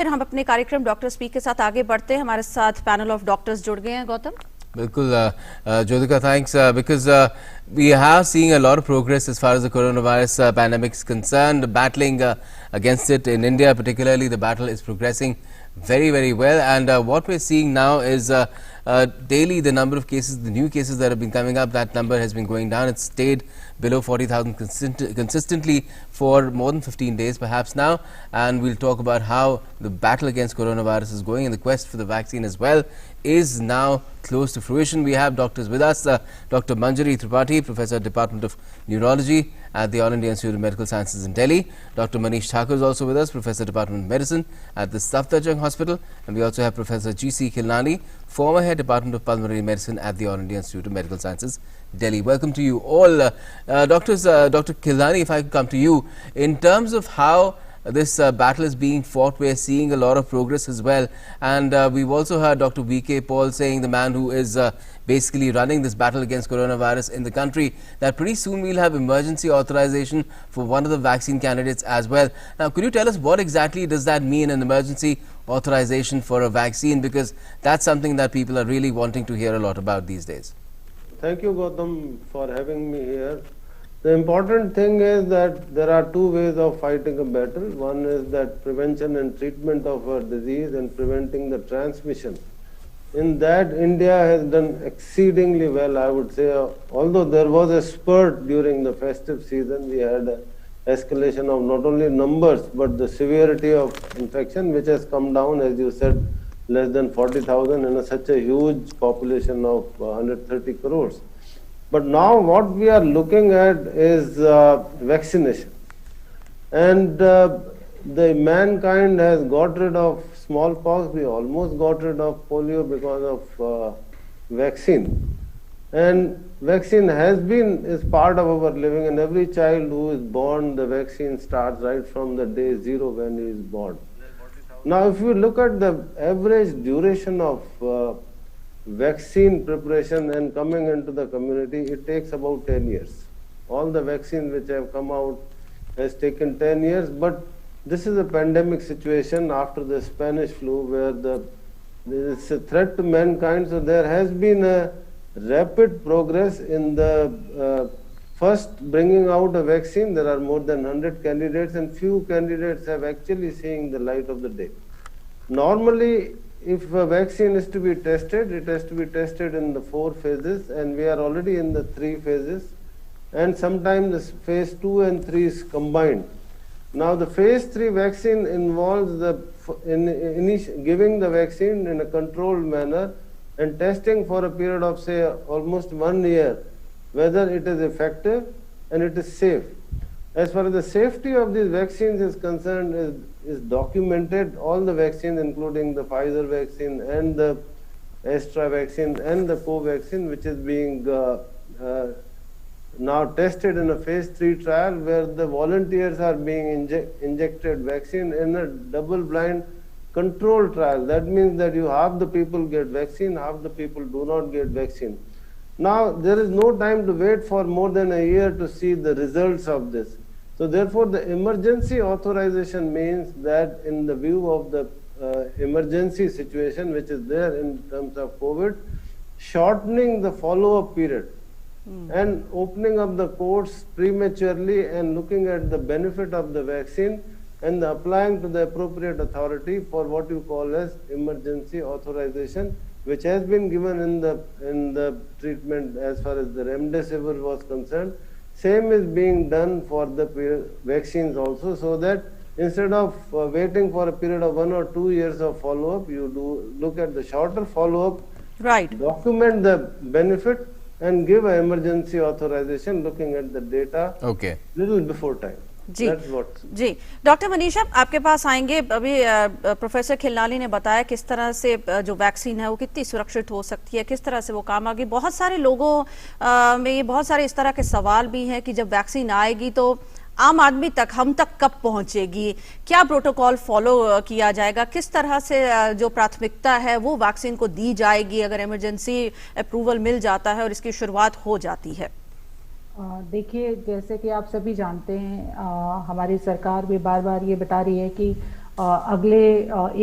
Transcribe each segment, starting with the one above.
फिर हम अपने कार्यक्रम डॉक्टर स्पीक के साथ आगे बढ़ते हैं। हमारे साथ पैनल ऑफ डॉक्टर्स जुड़ गए हैं। गौतम, बिल्कुल Jyotika, thanks because we are seeing a lot of progress as far as the coronavirus pandemic is concerned. Battling against it in India particularly, the battle is progressing very well, and what we're seeing now is daily the number of cases, the new cases that have been coming up, that number has been going down. It's stayed below 40,000 consistently for more than 15 days perhaps now, and we'll talk about how the battle against coronavirus is going, and the quest for the vaccine as well is now close to fruition. We have doctors with us, Dr. Manjari Tripathi, Professor, Department of Neurology at the All India Institute of Medical Sciences in Delhi. Dr. Manish Thakur is also with us, Professor, Department of Medicine at the Safdarjung Hospital. And we also have Professor G.C. Khilnani, former Head, Department of Pulmonary Medicine at the All India Institute of Medical Sciences, Delhi. Welcome to you all. Doctors, Dr. Khilnani, if I could come to you, in terms of how this battle is being fought, we are seeing a lot of progress as well, and we've also heard Dr. V.K. Paul saying, the man who is basically running this battle against coronavirus in the country, that pretty soon we'll have emergency authorization for one of the vaccine candidates as well. Now, could you tell us what exactly does that mean, an emergency authorization for a vaccine, because that's something that people are really wanting to hear a lot about these days. Thank you, Gautam, for having me here. The important thing is that there are two ways of fighting a battle. One is that prevention and treatment of a disease and preventing the transmission. In that, India has done exceedingly well, I would say. Although there was a spurt during the festive season, we had an escalation of not only numbers, but the severity of infection, which has come down, as you said, less than 40,000 in such a huge population of 130 crores. But now what we are looking at is vaccination. And the mankind has got rid of smallpox. We almost got rid of polio because of vaccine. And vaccine is part of our living, and every child who is born, the vaccine starts right from the day zero when he is born. Now, if you look at the average duration of vaccine preparation and coming into the community, it takes about 10 years. All the vaccines which have come out has taken 10 years, but this is a pandemic situation after the Spanish flu where there is a threat to mankind. So there has been a rapid progress in the first bringing out a vaccine. There are more than 100 candidates, and few candidates have actually seen the light of the day. Normally, if a vaccine is to be tested, it has to be tested in the 4 phases, and we are already in the 3 phases, and sometimes the phase 2 and 3 is combined. Now, the phase 3 vaccine involves giving the vaccine in a controlled manner and testing for a period of, say, almost 1 year, whether it is effective and it is safe. As far as the safety of these vaccines is concerned, is documented. All the vaccines, including the Pfizer vaccine and the Astra vaccine and the Covaxin, which is being now tested in a phase 3 trial where the volunteers are being injected vaccine in a double-blind control trial. That means that half the people get vaccine, half the people do not get vaccine. Now, there is no time to wait for more than a year to see the results of this. So therefore, the emergency authorization means that in the view of the emergency situation which is there in terms of COVID, shortening the follow-up period and opening up the courts prematurely and looking at the benefit of the vaccine and applying to the appropriate authority for what you call as emergency authorization, which has been given in the treatment as far as the remdesivir was concerned. Same is being done for the vaccines also, so that instead of waiting for a period of 1 or 2 years of follow-up, you do look at the shorter follow-up, right, document the benefit and give an emergency authorization looking at the data little before time. Ji ji, doctor Manisha, आपके पास आएंगे। अभी professor Khilnani ने बताया किस तरह से जो vaccine है वो कितनी सुरक्षित हो सकती है, किस तरह से वो काम आएगी। बहुत सारे लोगों में ये बहुत सारे इस तरह के सवाल भी हैं कि जब वैक्सीन आएगी तो आम आदमी तक, हम तक कब पहुंचेगी, क्या प्रोटोकॉल फॉलो किया जाएगा, किस तरह से जो प्राथमिकता है वो वैक्सीन को दी जाएगी अगर इमरजेंसी अप्रूवल मिल जाता है और इसकी शुरुआत हो जाती है। देखिए, जैसे कि आप सभी जानते हैं, हमारी सरकार भी बार बार ये बता रही है कि अगले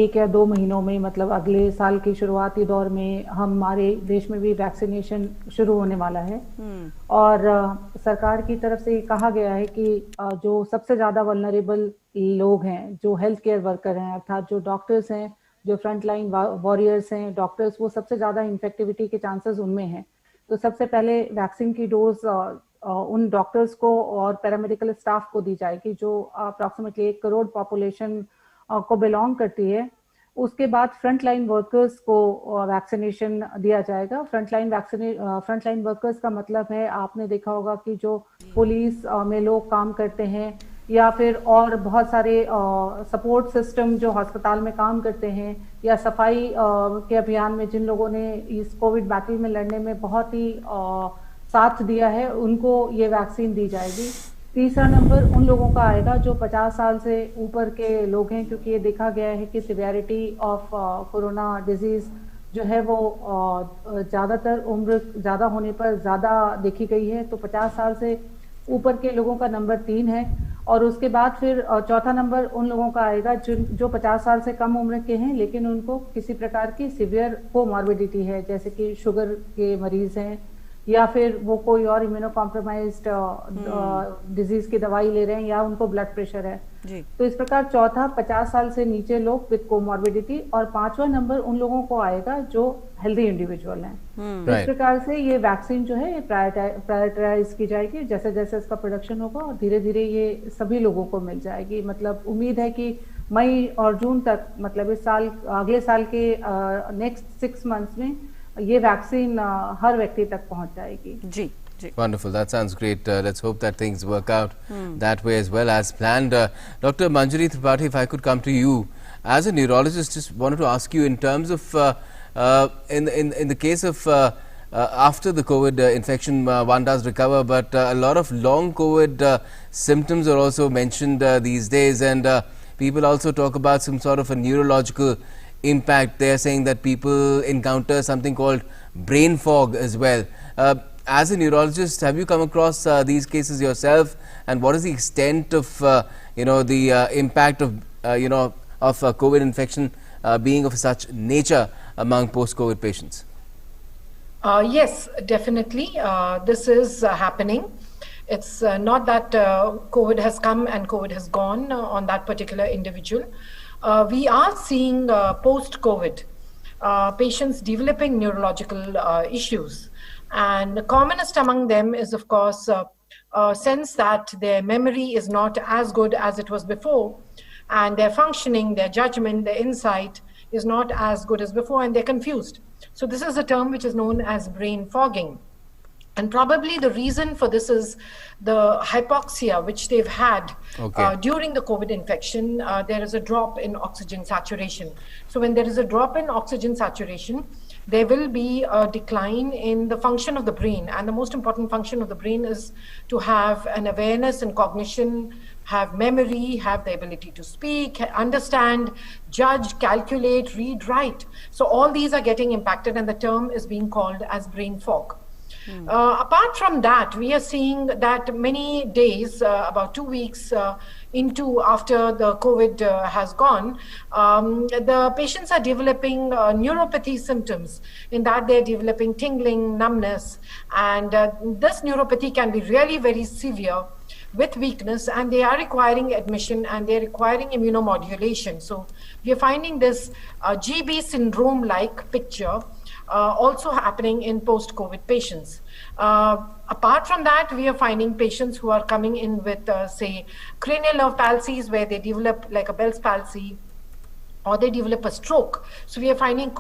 1 या 2 महीनों में, मतलब अगले साल के शुरुआती दौर में हमारे देश में भी वैक्सीनेशन शुरू होने वाला है। और सरकार की तरफ से कहा गया है कि जो सबसे ज़्यादा वल्नरेबल लोग हैं, जो हेल्थ केयर वर्कर हैं, अर्थात जो डॉक्टर्स हैं, जो फ्रंट लाइन वॉरियर्स हैं, डॉक्टर्स, वो सबसे ज़्यादा इन्फेक्टिविटी के चांसेस उनमें हैं। तो सबसे पहले वैक्सीन की डोज उन डॉक्टर्स को और पैरामेडिकल स्टाफ को दी जाएगी जो अप्रॉक्सीमेटली 1 करोड़ पॉपुलेशन को बिलोंग करती है। उसके बाद फ्रंट लाइन वर्कर्स को वैक्सीनेशन दिया जाएगा। फ्रंट लाइन वर्कर्स का मतलब है, आपने देखा होगा कि जो पुलिस में लोग काम करते हैं या फिर और बहुत सारे सपोर्ट सिस्टम जो अस्पताल में काम करते हैं, या सफाई के अभियान में जिन लोगों ने इस कोविड बैटल में लड़ने में बहुत ही साथ दिया है, उनको ये वैक्सीन दी जाएगी। तीसरा नंबर उन लोगों का आएगा जो 50 साल से ऊपर के लोग हैं, क्योंकि ये देखा गया है कि सिवियरिटी ऑफ कोरोना डिजीज जो है वो ज़्यादातर उम्र ज़्यादा होने पर ज़्यादा देखी गई है। तो 50 साल से ऊपर के लोगों का नंबर 3 है। और उसके बाद फिर चौथा नंबर उन लोगों का आएगा जो 50 साल से कम उम्र के हैं, लेकिन उनको किसी प्रकार की सिवियर कोमॉर्बिडिटी है, जैसे कि शुगर के मरीज हैं या फिर वो कोई और इम्यूनो कॉम्प्रोमाइज्ड डिजीज की दवाई ले रहे हैं, या उनको ब्लड प्रेशर है जी। तो इस प्रकार चौथा 50 साल से नीचे लोग विद कोमॉर्बिडिटी, और 5वां नंबर उन लोगों को आएगा जो हेल्दी इंडिविजुअल हैं। तो इस प्रकार से ये वैक्सीन जो है ये प्रायोरिटाइज की जाएगी जैसे जैसे इसका प्रोडक्शन होगा, और धीरे धीरे ये सभी लोगों को मिल जाएगी। मतलब उम्मीद है कि मई और जून तक, मतलब इस साल, अगले साल के नेक्स्ट 6 मंथ्स में ये वैक्सीन हर व्यक्ति तक पहुंच जाएगी जी। Wonderful. That sounds great. Let's hope that things work out that way as well as planned. Dr. Manjari Tripathi, if I could come to you as a neurologist, just wanted to ask you in terms of in the case of after the COVID infection, one does recover, but a lot of long COVID symptoms are also mentioned these days, and people also talk about some sort of a neurological impact. They are saying that people encounter something called brain fog as well. As a neurologist, have you come across these cases yourself, and what is the extent of the impact of of COVID infection being of such nature among post-COVID patients? Yes, definitely. This is happening. It's not that COVID has come and COVID has gone on that particular individual. We are seeing post-COVID patients developing neurological issues. And the commonest among them is, of course, a sense that their memory is not as good as it was before, and their functioning, their judgment, their insight is not as good as before, and they're confused. So this is a term which is known as brain fogging. And probably the reason for this is the hypoxia which they've had during the COVID infection. There is a drop in oxygen saturation. So when there is a drop in oxygen saturation, there will be a decline in the function of the brain. And the most important function of the brain is to have an awareness and cognition, have memory, have the ability to speak, understand, judge, calculate, read, write. So all these are getting impacted, and the term is being called as brain fog. Apart from that, we are seeing that many days, about 2 weeks into after the COVID has gone, the patients are developing neuropathy symptoms, in that they're developing tingling, numbness, and this neuropathy can be really very severe with weakness, and they are requiring admission, and they're requiring immunomodulation. So we are finding this GB syndrome-like picture also happening in post-COVID patients. Apart from that, we are finding patients who are coming in with, say, cranial nerve palsies, where they develop like a Bell's palsy, or they develop a stroke. So we are finding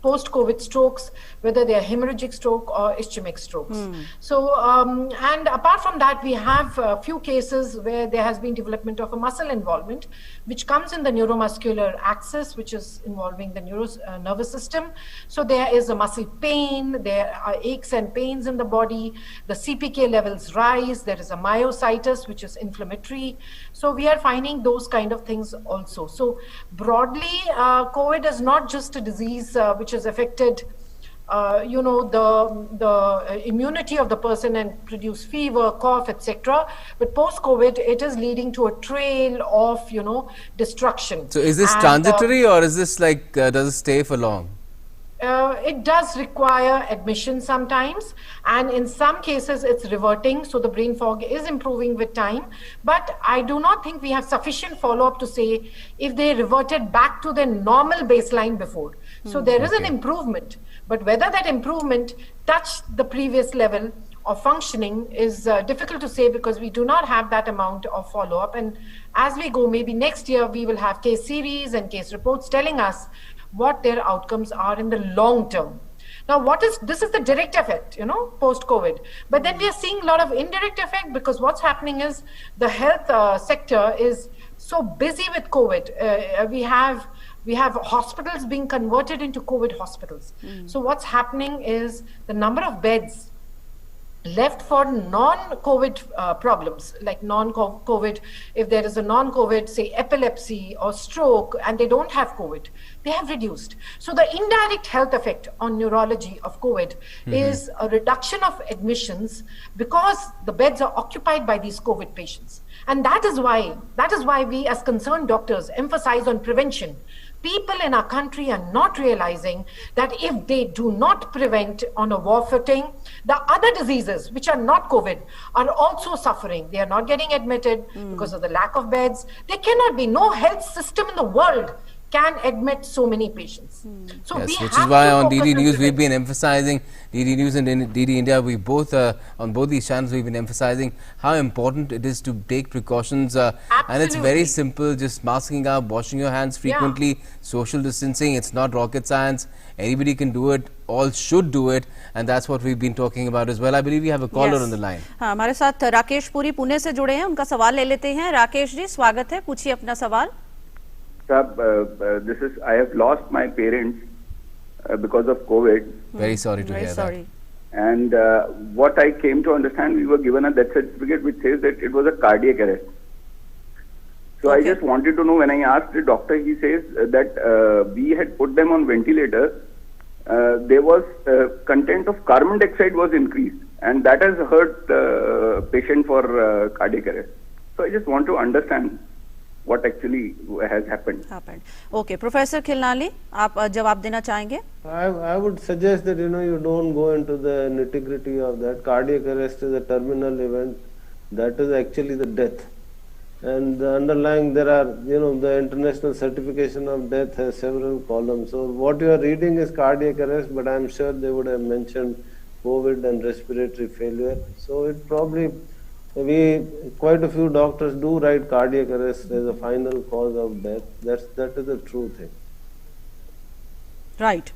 post-COVID strokes, whether they are hemorrhagic stroke or ischemic strokes. So, and apart from that, we have a few cases where there has been development of a muscle involvement, which comes in the neuromuscular axis, which is involving the nervous system. So there is a muscle pain, there are aches and pains in the body, the CPK levels rise, there is a myositis, which is inflammatory. So we are finding those kind of things also. So broadly, COVID is not just a disease which has affected the immunity of the person and produce fever, cough, etc. But post-COVID, it is leading to a trail of, destruction. So is this transitory, or is this like, does it stay for long? It does require admission sometimes, and in some cases it's reverting, so the brain fog is improving with time. But I do not think we have sufficient follow-up to say if they reverted back to their normal baseline before. So there is an improvement, but whether that improvement touched the previous level of functioning is difficult to say, because we do not have that amount of follow-up. And as we go, maybe next year we will have case series and case reports telling us what their outcomes are in the long term. Now, this is the direct effect, post-COVID. But then we are seeing a lot of indirect effect, because what's happening is the health sector is so busy with COVID. We have hospitals being converted into COVID hospitals. So what's happening is the number of beds left for non-COVID problems, like non-COVID, if there is a non-COVID, say epilepsy or stroke, and they don't have COVID, they have reduced. So the indirect health effect on neurology of COVID is a reduction of admissions, because the beds are occupied by these COVID patients. And that is why we as concerned doctors emphasize on prevention. People in our country are not realizing that if they do not prevent on a war footing, the other diseases which are not COVID are also suffering. They are not getting admitted because of the lack of beds. There cannot be, no health system in the world can admit so many patients. So Yes, we which have is why to on focus DD News we've prevention. been emphasizing, DD News and DD India, we both, on both these channels we've been emphasizing how important it is to take precautions, and it's very Absolutely. simple, just masking up, washing your hands frequently, social distancing. It's not rocket science, anybody can do it, all should do it, and that's what we've been talking about as well. I believe we have a caller on the line. हाँ, हमारे साथ राकेश पुरी पुणे से जुड़े हैं, उनका सवाल ले लेते हैं। राकेश जी, स्वागत है, पूछिए अपना सवाल। I have lost my parents because of COVID, Very sorry to Very hear sorry. and what I came to understand, we were given a death certificate which says that it was a cardiac arrest. So I Okay. just wanted to know, when I asked the doctor, he says that we had put them on ventilator. There was content of carbon dioxide was increased, and that has hurt the patient for cardiac arrest. So I just want to understand what actually has happened. Okay, Professor Khilnani, आप जवाब देना चाहेंगे? I would suggest that you don't go into the nitty-gritty of that. Cardiac arrest is a terminal event. That is actually the death. And the underlying, there are, the international certification of death has several columns. So what you are reading is cardiac arrest, but I'm sure they would have mentioned COVID and respiratory failure. So it probably, quite a few doctors do write cardiac arrest as a final cause of death. That is the true thing. Right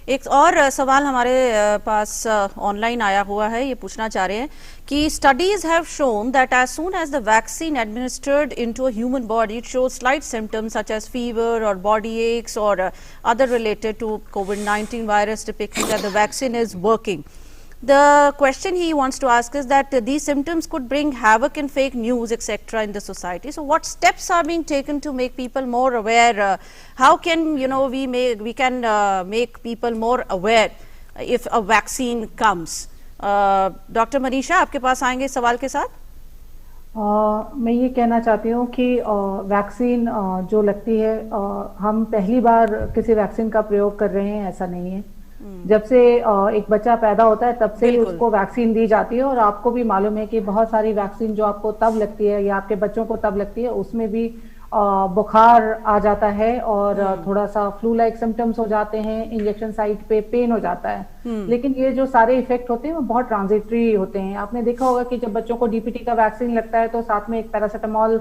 एक और सवाल हमारे पास online आया हुआ है, ये पूछना चाह रहे हैं कि studies have shown that as soon as the vaccine administered into a human body it shows slight symptoms such as fever और बॉडी एक्स और other related to COVID-19 virus depicting that the vaccine is working. The question he wants to ask is that these symptoms could bring havoc and fake news, etc., in the society. So, what steps are being taken to make people more aware? How can we can make people more aware if a vaccine comes? Dr. Manisha, आपके पास आएंगे सवाल के साथ? मैं ये कहना चाहती हूँ कि वैक्सीन जो लगती है, हम पहली बार किसी वैक्सीन का प्रयोग कर रहे हैं ऐसा नहीं है। जब से एक बच्चा पैदा होता है तब से ही उसको वैक्सीन दी जाती है, और आपको भी मालूम है कि बहुत सारी वैक्सीन जो आपको तब लगती है या आपके बच्चों को तब लगती है, उसमें भी बुखार आ जाता है और थोड़ा सा फ्लू लाइक सिम्टम्स हो जाते हैं, इंजेक्शन साइट पे पेन हो जाता है। लेकिन ये जो सारे इफेक्ट होते हैं वो बहुत ट्रांजिटरी होते हैं। आपने देखा होगा कि जब बच्चों को DPT का वैक्सीन लगता है तो साथ में एक पैरासिटामोल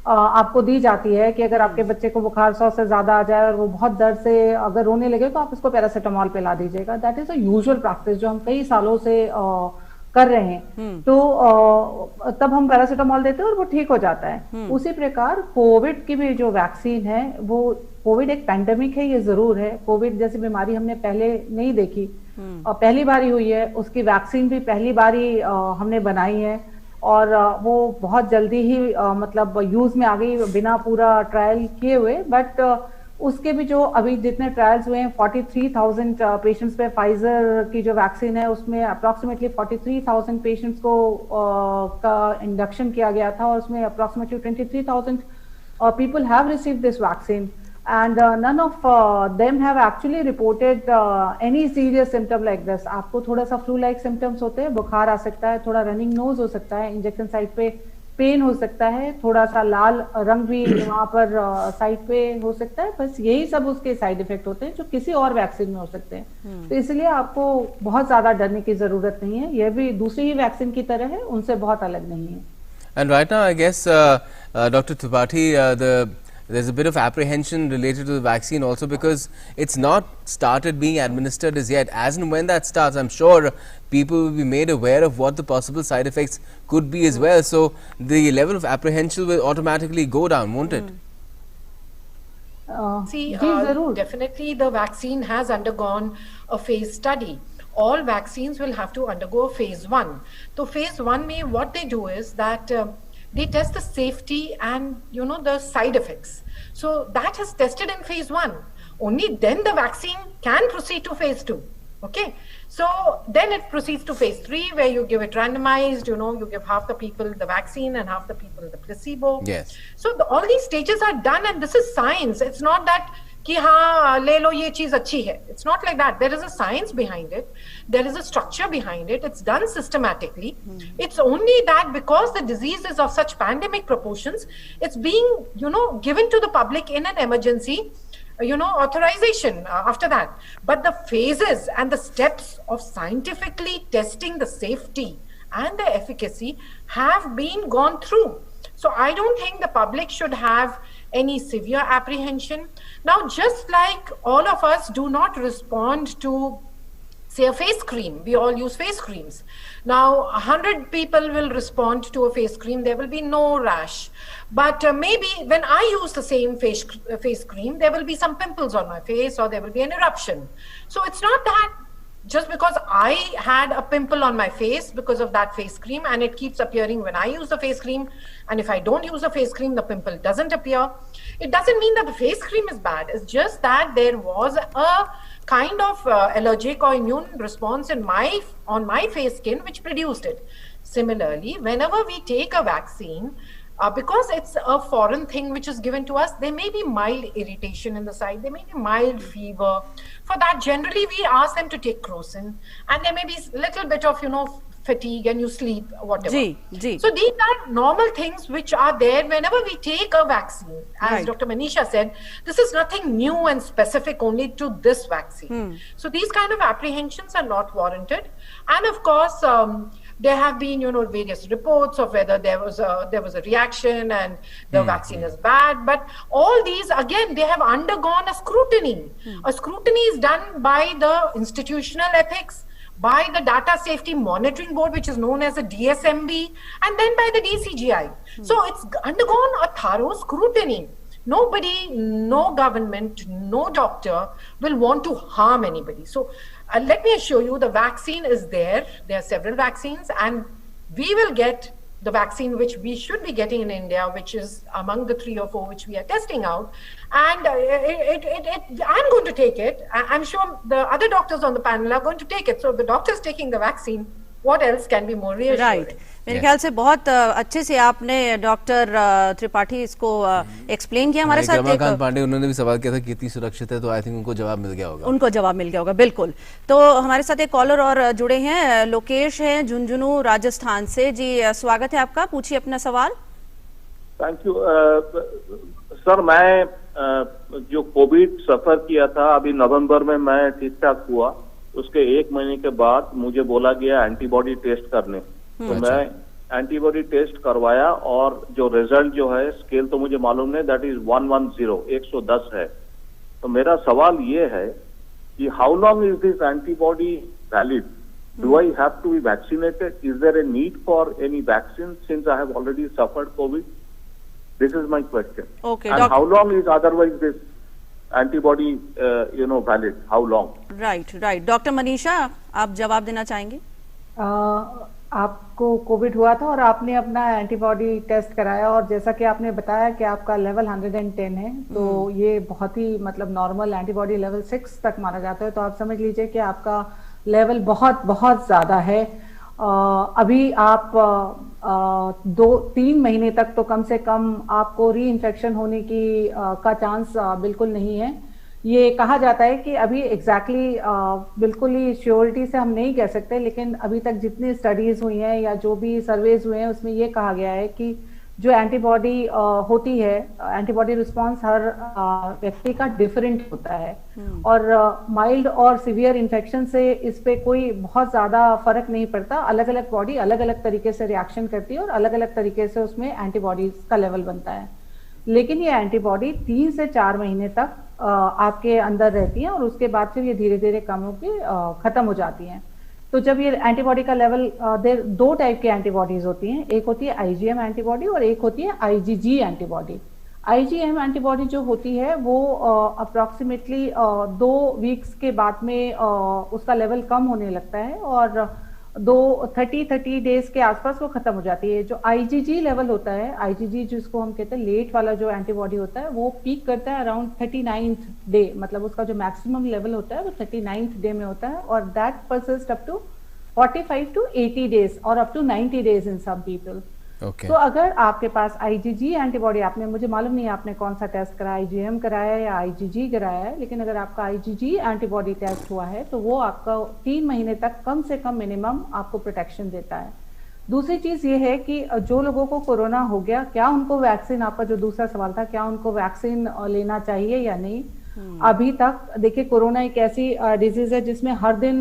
आपको दी जाती है कि अगर आपके बच्चे को बुखार 100 से ज्यादा आ जाए और वो बहुत दर्द से अगर रोने लगे तो आप उसको पैरासिटामोल पिला दीजिएगा। That is a usual practice जो हम कई सालों से कर रहे हैं। तो तब हम पैरासिटामोल देते हैं और वो ठीक हो जाता है। उसी प्रकार कोविड की भी जो वैक्सीन है, वो कोविड एक पैंडेमिक है, ये जरूर है। कोविड जैसी बीमारी हमने पहले नहीं देखी और पहली बार ही हुई है। उसकी वैक्सीन भी पहली बार ही हमने बनाई है और वो बहुत जल्दी ही मतलब यूज में आ गई बिना पूरा ट्रायल किए हुए। बट उसके भी जो अभी जितने ट्रायल्स हुए हैं 43,000 पेशेंट्स पे फाइजर की जो वैक्सीन है उसमें अप्रॉक्सीमेटली 43,000 पेशेंट्स को का इंडक्शन किया गया था और उसमें approximately 23,000 people have received this vaccine and none of them have actually reported any serious symptom like this. आपको थोड़ा सा फ्लू लाइक सिम्टम्स होते हैं, बुखार आ सकता है, थोड़ा रनिंग नोज हो सकता है, इंजेक्शन साइट पे पेन हो सकता है, थोड़ा सा लाल रंग भी वहां पर साइट पे हो सकता है, बस यही सब उसके साइड इफेक्ट होते हैं जो किसी और वैक्सीन में हो सकते हैं। तो इसलिए आपको बहुत ज्यादा डरने की जरूरत नहीं है, यह भी दूसरी ही वैक्सीन की तरह है, उनसे बहुत अलग नहीं है। And right now, I guess, Dr. Tripathi, there's a bit of apprehension related to the vaccine also because it's not started being administered as yet. As and when that starts, I'm sure people will be made aware of what the possible side effects could be as well. So the level of apprehension will automatically go down, won't it? See, जी जरूर। definitely the vaccine has undergone a phase study. All vaccines will have to undergo phase 1. So phase 1 mein what they do is that they test the safety and the side effects. So that is tested in phase 1. Only then the vaccine can proceed to phase 2. Okay, so then it proceeds to phase 3 where you give it randomized, you give half the people the vaccine and half the people the placebo. Yes. So all these stages are done and this is science. It's not that कि हाँ ले लो ये चीज अच्छी है. It's not like that. There is a science behind it. There is a structure behind it. It's done systematically. It's only that because the disease is of such pandemic proportions, it's being given to the public in an emergency authorization after that. But the phases and the steps of scientifically testing the safety and the efficacy have been gone through. So I don't think the public should have any severe apprehension. Now, just like all of us do not respond to, say, a face cream, we all use face creams. Now, 100 people will respond to a face cream, there will be no rash. But maybe when I use the same face cream, there will be some pimples on my face or there will be an eruption. So it's not that just because I had a pimple on my face because of that face cream and it keeps appearing when I use the face cream, and if I don't use the face cream, the pimple doesn't appear. It doesn't mean that the face cream is bad. It's just that there was a kind of allergic or immune response on my face skin which produced it. Similarly, whenever we take a vaccine, because it's a foreign thing which is given to us, there may be mild irritation in the side, there may be mild fever. For that, generally we ask them to take Crocin, and there may be a little bit of fatigue and you sleep, whatever. So these are normal things which are there whenever we take a vaccine. As Dr. Manisha said, this is nothing new and specific only to this vaccine. So these kind of apprehensions are not warranted. And of course, there have been, various reports of whether there was a reaction and the vaccine is bad. But all these, again, they have undergone a scrutiny. A scrutiny is done by the institutional ethics, by the Data Safety Monitoring Board, which is known as the DSMB, and then by the DCGI. So it's undergone a thorough scrutiny. Nobody, no government, no doctor will want to harm anybody. So let me assure you, the vaccine is there. There are several vaccines, and we will get the vaccine which we should be getting in India, which is among the 3 or 4 which we are testing out. And I'm going to take it. I'm sure the other doctors on the panel are going to take it. So the doctors taking the vaccine, what else can be more reassuring? Right. मेरे ख्याल से बहुत अच्छे से आपने doctor Tripathi इसको explain किया हमारे साथ। रमाकांत पांडे उन्होंने भी सवाल किया था कितनी सुरक्षित है, तो आई थिंक उनको जवाब मिल गया होगा। उनको जवाब मिल गया होगा, बिल्कुल। तो हमारे साथ एक कॉलर और जुड़े हैं, लोकेश हैं झुंझुनू राजस्थान से। जी स्वागत है आपका, पूछिए अपना सवाल। Thank you sir. मैं जो कोविड सफर किया था, अभी नवंबर में मैं ठीक ठाक हुआ। उसके 1 महीने के बाद मुझे बोला गया एंटीबॉडी टेस्ट करने, तो मैं एंटीबॉडी टेस्ट करवाया और जो रिजल्ट जो है स्केल तो मुझे मालूम नहीं, दैट इज 110, 110 है। तो मेरा सवाल ये है कि how long is this antibody valid? Do I have to be vaccinated? Is there a need for any vaccine since I have already suffered COVID? This is my question. And how long is otherwise this antibody valid? How long? Right. Doctor Manisha, आप जवाब देना चाहेंगे? आपको Covid हुआ था और आपने अपना एंटीबॉडी टेस्ट कराया और जैसा कि आपने बताया कि आपका लेवल 110 है, तो ये बहुत ही मतलब नॉर्मल एंटीबॉडी लेवल 6 तक माना जाता है, तो आप समझ लीजिए कि आपका लेवल बहुत बहुत ज़्यादा है। अभी आप 2-3 महीने तक तो कम से कम आपको री इन्फेक्शन होने की का चांस बिल्कुल नहीं है। ये कहा जाता है कि अभी बिल्कुल ही श्योरिटी से हम नहीं कह सकते, लेकिन अभी तक जितनी स्टडीज हुई हैं या जो भी सर्वेज हुए हैं उसमें ये कहा गया है कि जो एंटीबॉडी होती है, एंटीबॉडी रिस्पांस हर व्यक्ति का डिफरेंट होता है और माइल्ड और सीवियर इन्फेक्शन से इस पे कोई बहुत ज्यादा फर्क नहीं पड़ता। अलग अलग बॉडी अलग अलग तरीके से रिएक्शन करती है और अलग अलग तरीके से उसमें एंटीबॉडीज का लेवल बनता है, लेकिन ये एंटीबॉडी 3 से 4 महीने तक आपके अंदर रहती हैं और उसके बाद फिर ये धीरे धीरे कम होकर खत्म हो जाती हैं। तो जब ये एंटीबॉडी का लेवल, 2 टाइप की एंटीबॉडीज होती हैं, एक होती है आईजीएम एंटीबॉडी और एक होती है आईजीजी एंटीबॉडी। आईजीएम एंटीबॉडी जो होती है वो अप्रॉक्सीमेटली 2 वीक्स के बाद में उसका लेवल कम होने लगता है और 30 डेज के आसपास वो खत्म हो जाती है। जो आईजीजी लेवल होता है, आईजीजी जिसको हम कहते हैं लेट वाला जो एंटीबॉडी होता है, वो पीक करता है अराउंड 39th डे, मतलब उसका जो मैक्सिमम लेवल होता है वो 39th डे में होता है और that persist up to 45 to 80 days और up to 90 days in some people. तो अगर आपके पास आईजीजी एंटीबॉडी, आपने, मुझे मालूम नहीं आपने कौन सा टेस्ट कराया, आईजीएम कराया या आईजीजी कराया है, लेकिन अगर आपका आईजीजी एंटीबॉडी टेस्ट हुआ है तो वो आपका 3 महीने तक कम से कम मिनिमम आपको प्रोटेक्शन देता है। दूसरी चीज ये है कि जो लोगों को कोरोना हो गया, क्या उनको वैक्सीन, आपका जो दूसरा सवाल था, क्या उनको वैक्सीन लेना चाहिए या नहीं। अभी तक देखिए, कोरोना एक ऐसी डिजीज है जिसमें हर दिन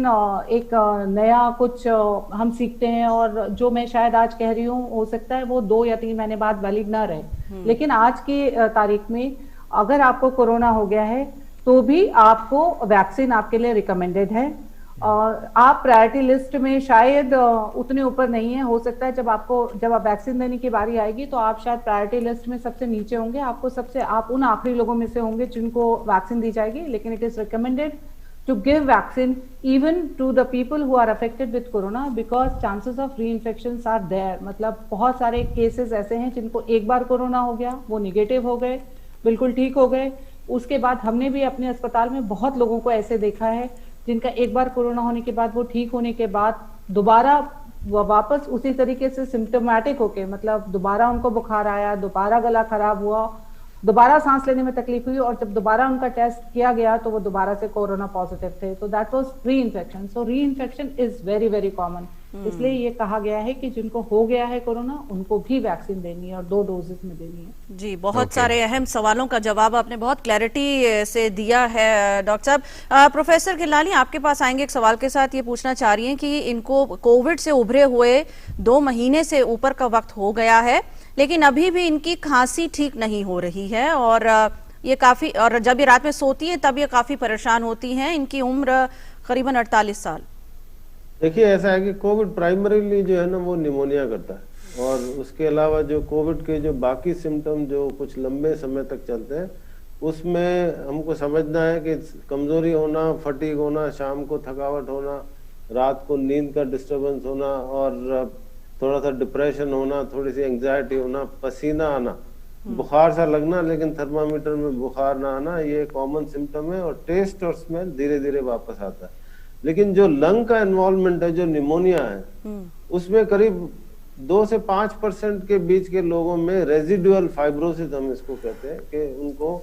एक नया कुछ हम सीखते हैं और जो मैं शायद आज कह रही हूँ हो सकता है वो 2 या 3 महीने बाद वैलिड ना रहे, लेकिन आज की तारीख में अगर आपको कोरोना हो गया है तो भी आपको वैक्सीन आपके लिए रिकमेंडेड है। आप प्रायोरिटी लिस्ट में शायद उतने ऊपर नहीं है, हो सकता है जब आप वैक्सीन देने की बारी आएगी तो आप शायद प्रायोरिटी लिस्ट में सबसे नीचे होंगे, आप उन आखिरी लोगों में से होंगे जिनको वैक्सीन दी जाएगी, लेकिन it is recommended to give vaccine even to the people who are affected with corona because chances of reinfection are there. मतलब बहुत सारे केसेस ऐसे हैं जिनको एक बार कोरोना हो गया, वो निगेटिव हो गए, बिल्कुल ठीक हो गए, उसके बाद हमने भी अपने अस्पताल में बहुत लोगों को ऐसे देखा है जिनका एक बार कोरोना होने के बाद, वो ठीक होने के बाद दोबारा वापस उसी तरीके से सिम्टोमेटिक होके, मतलब दोबारा उनको बुखार आया, दोबारा गला खराब हुआ, दोबारा सांस लेने में तकलीफ हुई और जब दोबारा उनका टेस्ट किया गया तो वो दोबारा से कोरोना पॉजिटिव थे। तो दैट वाज री इन्फेक्शन। सो री infection is very very common, इसलिए ये कहा गया है कि जिनको हो गया है कोरोना उनको भी वैक्सीन देनी है और 2 डोजेस में देनी है। जी, बहुत सारे अहम सवालों का जवाब आपने बहुत क्लैरिटी से दिया है डॉक्टर साहब। प्रोफेसर खिलनाली, आपके पास आएंगे एक सवाल के साथ, ये पूछना चाह रही हैं कि इनको कोविड से उभरे हुए 2 महीने से ऊपर का वक्त हो गया है, लेकिन अभी भी इनकी खांसी ठीक नहीं हो रही है और ये काफी, और जब ये रात में सोती है तब ये काफी परेशान होती हैं। इनकी उम्र करीबन 48 साल। देखिए, ऐसा है कि कोविड प्राइमरीली जो है ना वो निमोनिया करता है और उसके अलावा जो कोविड के जो बाकी सिम्टम जो कुछ लंबे समय तक चलते हैं उसमें हमको समझना है कि कमजोरी होना, फटीग होना, शाम को थकावट होना, रात को नींद का डिस्टरबेंस होना और थोड़ा सा डिप्रेशन होना, थोड़ी सी एंग्जाइटी होना, पसीना आना, बुखार सा लगना लेकिन थर्मामीटर में बुखार ना आना, ये कॉमन सिम्टम है और टेस्ट और स्मेल धीरे धीरे वापस आता है। लेकिन जो लंग का इन्वॉल्वमेंट है, जो निमोनिया है, उसमें करीब 2 से 5% के बीच के लोगों में रेजिडुअल फाइब्रोसिस हम इसको कहते हैं कि उनको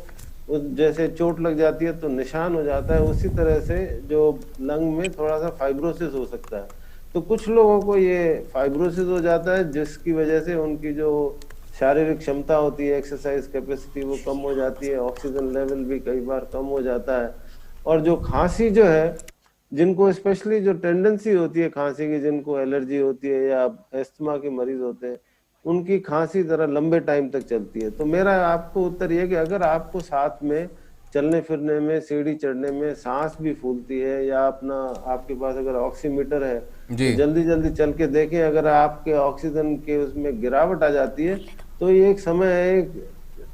जैसे चोट लग जाती है तो निशान हो जाता है, उसी तरह से जो लंग में थोड़ा सा फाइब्रोसिस हो सकता है। तो कुछ लोगों को ये फाइब्रोसिस हो जाता है जिसकी वजह से उनकी जो शारीरिक क्षमता होती है, एक्सरसाइज कैपेसिटी, वो कम हो जाती है, ऑक्सीजन लेवल भी कई बार कम हो जाता है। और जो खांसी जो है, जिनको स्पेशली जो टेंडेंसी होती है खांसी की, जिनको एलर्जी होती है या अस्थमा के मरीज होते हैं, उनकी खांसी जरा लंबे टाइम तक चलती है। तो मेरा आपको उत्तर यह कि अगर आपको साथ में चलने फिरने में, सीढ़ी चढ़ने में सांस भी फूलती है या आपके पास अगर ऑक्सीमीटर है तो जल्दी जल्दी चल के देखें, अगर आपके ऑक्सीजन के उसमें गिरावट आ जाती है तो ये एक समय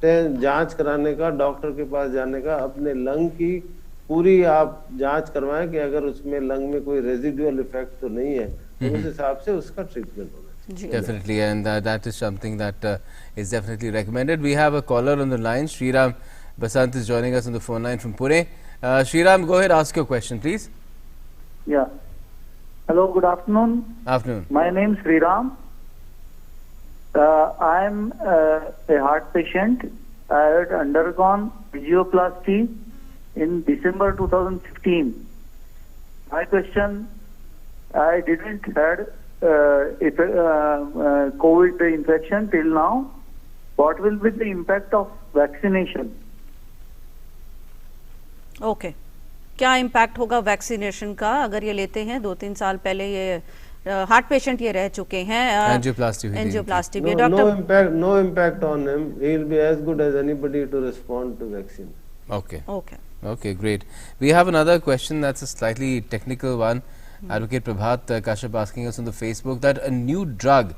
है जांच कराने का, डॉक्टर के पास जाने का, अपने लंग की पूरी आप जांच करवाएं कि अगर उसमें लंग में कोई रेजिडुअल इफेक्ट तो नहीं है। तो उस हिसाब से उसका ट्रीटमेंट होना चाहिए। Definitely, and that is something that is definitely recommended. We have a caller on the line. Sriram Basant is joining us on the phone line from Pune. Sriram, go ahead, ask your question, please. Yeah. Hello, good afternoon. Afternoon. My name is Sriram. I am a heart patient. I had undergone physioplasty in December 2015. My question, I didn't had COVID infection till now. What will be the impact of vaccination? Okay क्या impact होगा vaccination का अगर ये लेते हैं? 2-3 साल पहले ये हार्ट पेशेंट ये रह चुके हैं, Angioplasty हुई थी एंजियोप्लास्टी भी। No doctor impact on him. He will be as good as anybody to respond to vaccine. Okay. Okay Okay, great. We have another question that's a slightly technical one. Advocate Prabhat Kashyap asking us on the Facebook that a new drug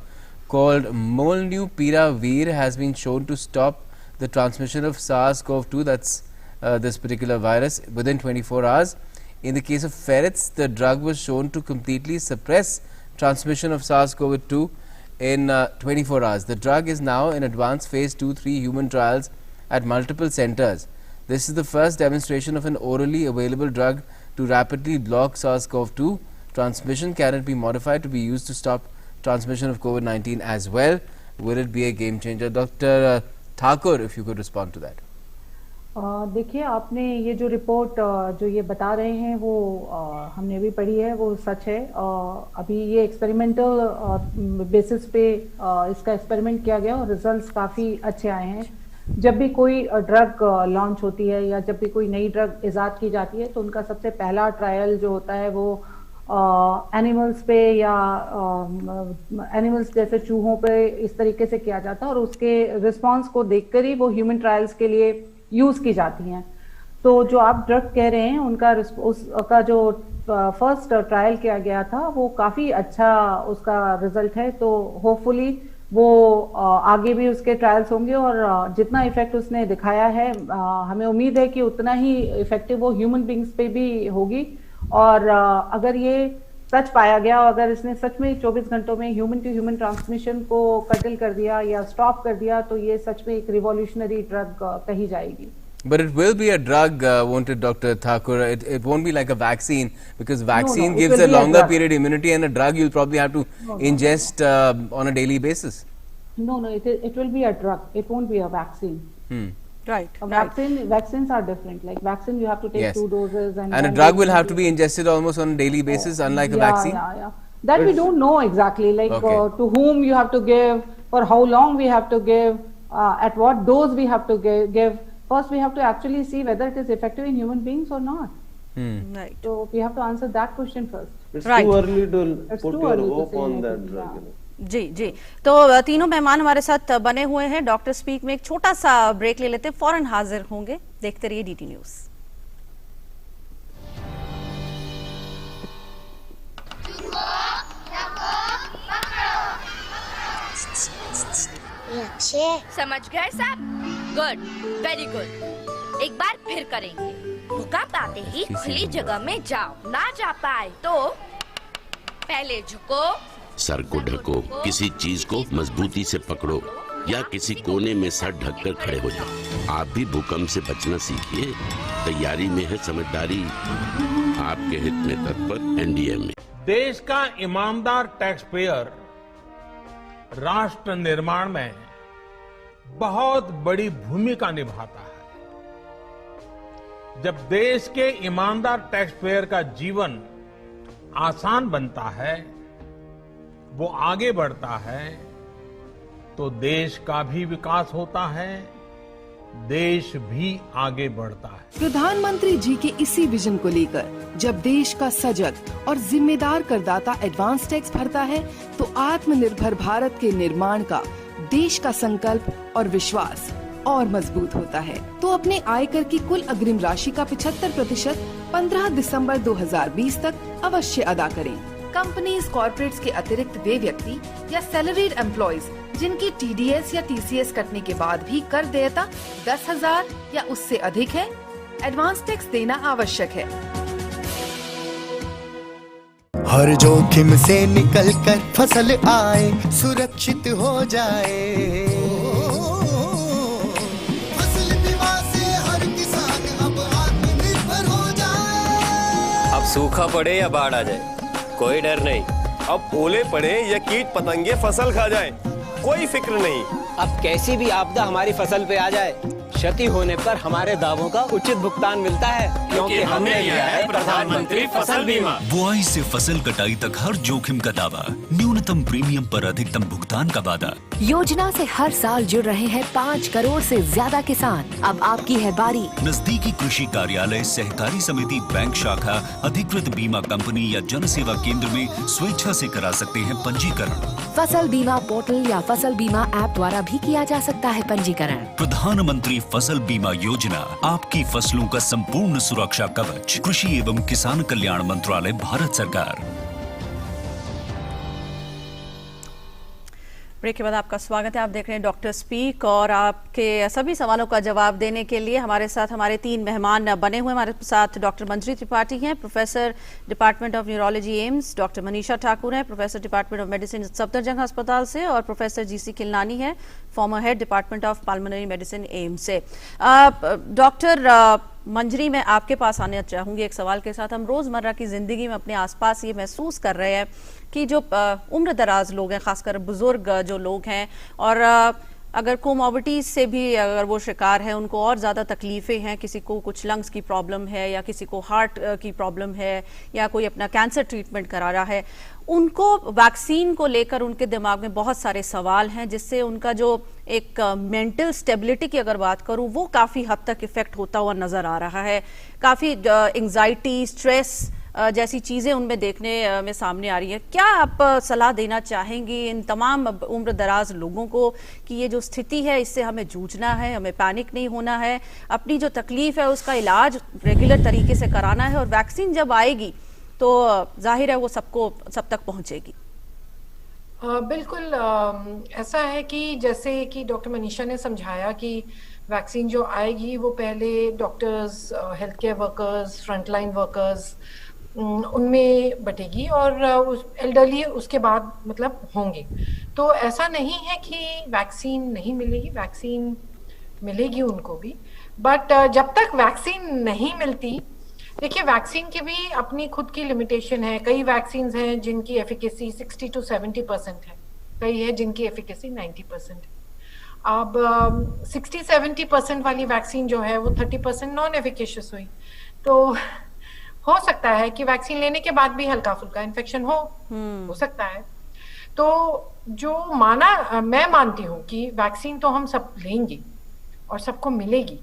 called Molnupiravir has been shown to stop the transmission of SARS-CoV-2, that's this particular virus, within 24 hours. In the case of ferrets, the drug was shown to completely suppress transmission of SARS-CoV-2 in 24 hours. The drug is now in advanced phase 2-3 human trials at multiple centers. This is the first demonstration of an orally available drug to rapidly block SARS-CoV-2 transmission. Can it be modified to be used to stop transmission of COVID-19 as well? Will it be a game changer? Dr. Thakur, if you could respond to that. देखिए, आपने ये जो report जो ये बता रहे हैं वो हमने भी पढ़ी है, वो सच है। अभी ये एक्सपेरिमेंटल बेसिस पे इसका एक्सपेरिमेंट किया गया और रिजल्ट्स काफ़ी अच्छे आए हैं। जब भी कोई ड्रग लॉन्च होती है या जब भी कोई नई ड्रग इजाद की जाती है तो उनका सबसे पहला ट्रायल जो होता है वो एनिमल्स पे या एनिमल्स जैसे चूहों पे इस तरीके से किया जाता है और उसके रिस्पांस को देखकर ही वो ह्यूमन ट्रायल्स के लिए यूज की जाती हैं। तो जो आप ड्रग कह रहे हैं उसका जो फर्स्ट ट्रायल किया गया था वो काफ़ी अच्छा उसका रिजल्ट है। तो होपफुली वो आगे भी उसके ट्रायल्स होंगे और जितना इफेक्ट उसने दिखाया है हमें उम्मीद है कि उतना ही इफेक्टिव वो ह्यूमन बींग्स पे भी होगी। और अगर ये सच पाया गया और अगर इसने सच में 24 घंटों में ह्यूमन टू ह्यूमन ट्रांसमिशन को कटल कर दिया या स्टॉप कर दिया तो ये सच में एक रिवॉल्यूशनरी ड्रग कही जाएगी। But it will be a drug, won't it, Dr. Thakur? It won't be like a vaccine because vaccine gives a longer period immunity, and a drug you'll probably have to ingest on a daily basis. No, it will be a drug. It won't be a vaccine. Right. Vaccines are different. Like vaccine, you have to take 2 doses, and a drug will have to be ingested almost on a daily basis, unlike a vaccine. Yeah. That we don't know exactly. Like to whom you have to give, for how long we have to give, at what dose we have to give. First, we have to actually see whether it is effective in human beings or not. Right. So we have to answer that question first. It's Right. too early to It's put too your early to hope say on that anything, drug. yeah. जी। तो तीनों मेहमान हमारे साथ बने हुए हैं doctor speak में। एक छोटा सा ब्रेक ले लेते हैं, फौरन हाजिर होंगे। देखते रहिए DT न्यूज़। अच्छे समझ गए सब? Good, very good. एक बार फिर करेंगे। भूकंप आते ही खुली जगह में जाओ, ना जा पाए तो पहले झुको, सर को ढको, किसी चीज को मजबूती से पकड़ो या किसी कोने में सर ढककर खड़े हो जाओ। आप भी भूकंप से बचना सीखिए। तैयारी में है समझदारी। आपके हित में तत्पर NDA में। देश का ईमानदार टैक्स पेयर राष्ट्र निर्माण में बहुत बड़ी भूमिका निभाता है। जब देश के ईमानदार टैक्स पेयर का जीवन आसान बनता है, वो आगे बढ़ता है, तो देश का भी विकास होता है, देश भी आगे बढ़ता है। प्रधानमंत्री जी के इसी विजन को लेकर जब देश का सजग और जिम्मेदार करदाता एडवांस टैक्स भरता है तो आत्मनिर्भर भारत के निर्माण का देश का संकल्प और विश्वास और मजबूत होता है। तो अपने आयकर की कुल अग्रिम राशि का 75% 15 दिसंबर 2020 तक अवश्य अदा करें। कंपनीज, कॉर्पोरेट्स के अतिरिक्त वे व्यक्ति या सैलरीड एम्प्लॉयज जिनकी TDS या TCS कटने के बाद भी कर देयता 10,000 या उससे अधिक है, एडवांस टैक्स देना आवश्यक है। हर जोखिम से निकल कर फसल आए, सुरक्षित हो जाए। फसल बीमा से हर किसान अब आत्मनिर्भर हो जाए। अब सूखा पड़े या बाढ़ आ जाए, कोई डर नहीं। अब ओले पड़े या कीट पतंगे फसल खा जाए, कोई फिक्र नहीं। अब कैसी भी आपदा हमारी फसल पे आ जाए, क्षति होने पर हमारे दावों का उचित भुगतान मिलता है, क्योंकि हमने लिया है प्रधानमंत्री फसल बीमा। बुआई से फसल कटाई तक हर जोखिम का दावा, न्यूनतम प्रीमियम पर अधिकतम भुगतान का वादा। योजना से हर साल जुड़ रहे हैं 5 करोड़ से ज्यादा किसान। अब आपकी है बारी। नजदीकी कृषि कार्यालय, सहकारी समिति, बैंक शाखा, अधिकृत बीमा कंपनी या जन सेवा केंद्र में स्वेच्छा से करा सकते हैं पंजीकरण। फसल बीमा पोर्टल या फसल बीमा ऐप द्वारा भी किया जा सकता है पंजीकरण। प्रधानमंत्री फसल बीमा योजना, आपकी फसलों का संपूर्ण सुरक्षा कवच। कृषि एवं किसान कल्याण मंत्रालय, भारत सरकार। ब्रेक के बाद आपका स्वागत है। आप देख रहे हैं डॉक्टर स्पीक और आपके सभी सवालों का जवाब देने के लिए हमारे साथ हमारे 3 मेहमान बने हुए। हमारे साथ डॉक्टर मंजरी त्रिपाठी हैं, professor department of neurology AIIMS, doctor Manisha Thakur हैं, professor department of medicine Safdarjung अस्पताल से, और प्रोफेसर जीसी खिलनानी है, former head department of pulmonary medicine AIIMS से। डॉक्टर मंजरी, मैं आपके पास आना चाहूंगी एक सवाल के साथ। हम रोजमर्रा की जिंदगी में अपने आसपास ये महसूस कर रहे हैं कि जो उम्र दराज लोग हैं, खासकर बुजुर्ग जो लोग हैं, और अगर कोमॉर्बिडीज से भी अगर वो शिकार है, उनको और ज़्यादा तकलीफ़ें हैं, किसी को कुछ लंग्स की प्रॉब्लम है या किसी को हार्ट की प्रॉब्लम है या कोई अपना कैंसर ट्रीटमेंट करा रहा है, उनको वैक्सीन को लेकर उनके दिमाग में बहुत सारे सवाल हैं, जिससे उनका जो एक मेंटल स्टेबिलिटी की अगर बात करूं, वो काफ़ी हद तक इफ़ेक्ट होता हुआ नज़र आ रहा है। काफ़ी एंग्जाइटी, स्ट्रेस जैसी चीज़ें उनमें देखने में सामने आ रही है। क्या आप सलाह देना चाहेंगी इन तमाम उम्र दराज लोगों को कि ये जो स्थिति है इससे हमें जूझना है, हमें पैनिक नहीं होना है, अपनी जो तकलीफ है उसका इलाज रेगुलर तरीके से कराना है, और वैक्सीन जब आएगी तो जाहिर है वो सब तक पहुंचेगी? बिल्कुल ऐसा है कि जैसे कि डॉक्टर मनीषा ने समझाया कि वैक्सीन जो आएगी वो पहले doctors, health care workers, frontline workers उनमें बटेगी, और एल्डरली उसके बाद मतलब होंगे। तो ऐसा नहीं है कि वैक्सीन नहीं मिलेगी, वैक्सीन मिलेगी उनको भी। बट जब तक वैक्सीन नहीं मिलती, देखिए वैक्सीन की भी अपनी खुद की लिमिटेशन है। कई वैक्सीन हैं जिनकी एफिकेसी 60 to 70% है, कई है जिनकी एफिकेसी 90% है। अब 60-70% वाली वैक्सीन जो है वो 30% नॉन एफिकेशियस हुई, तो हो सकता है कि वैक्सीन लेने के बाद भी हल्का फुल्का इन्फेक्शन हो सकता है। तो जो मैं मानती हूँ कि वैक्सीन तो हम सब लेंगे और सबको मिलेगी,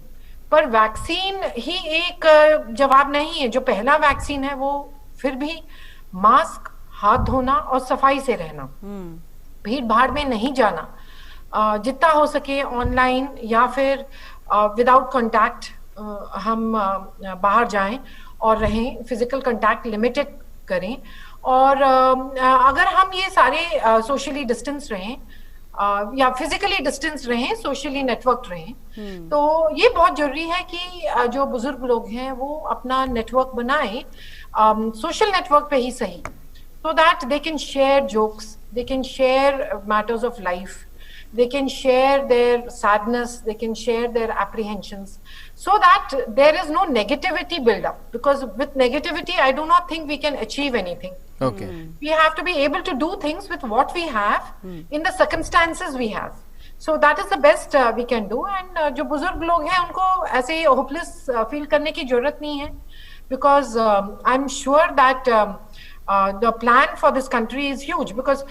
पर वैक्सीन ही एक जवाब नहीं है। जो पहला वैक्सीन है वो फिर भी मास्क, हाथ धोना और सफाई से रहना, भीड़ भाड़ में नहीं जाना, जितना हो सके ऑनलाइन या फिर विदाउट कांटेक्ट हम बाहर जाएं और रहें, फिजिकल कांटेक्ट लिमिटेड करें, और अगर हम ये सारे सोशली डिस्टेंस रहें या फिजिकली डिस्टेंस रहें, सोशली नेटवर्क रहें, तो ये बहुत जरूरी है कि जो बुजुर्ग लोग हैं वो अपना नेटवर्क बनाएं, सोशल नेटवर्क पे ही सही, so that they can share jokes, they can share matters of life, they can share their sadness, they can share their apprehensions, so that there is no negativity build up, because with negativity I do not think we can achieve anything. Okay. We have to be able to do things with what we have in the circumstances we have. So that is the best we can do. And जो बुजुर्ग लोग हैं उनको ऐसे hopeless feel करने की जरूरत नहीं है, because I'm sure that the plan for this country is huge, because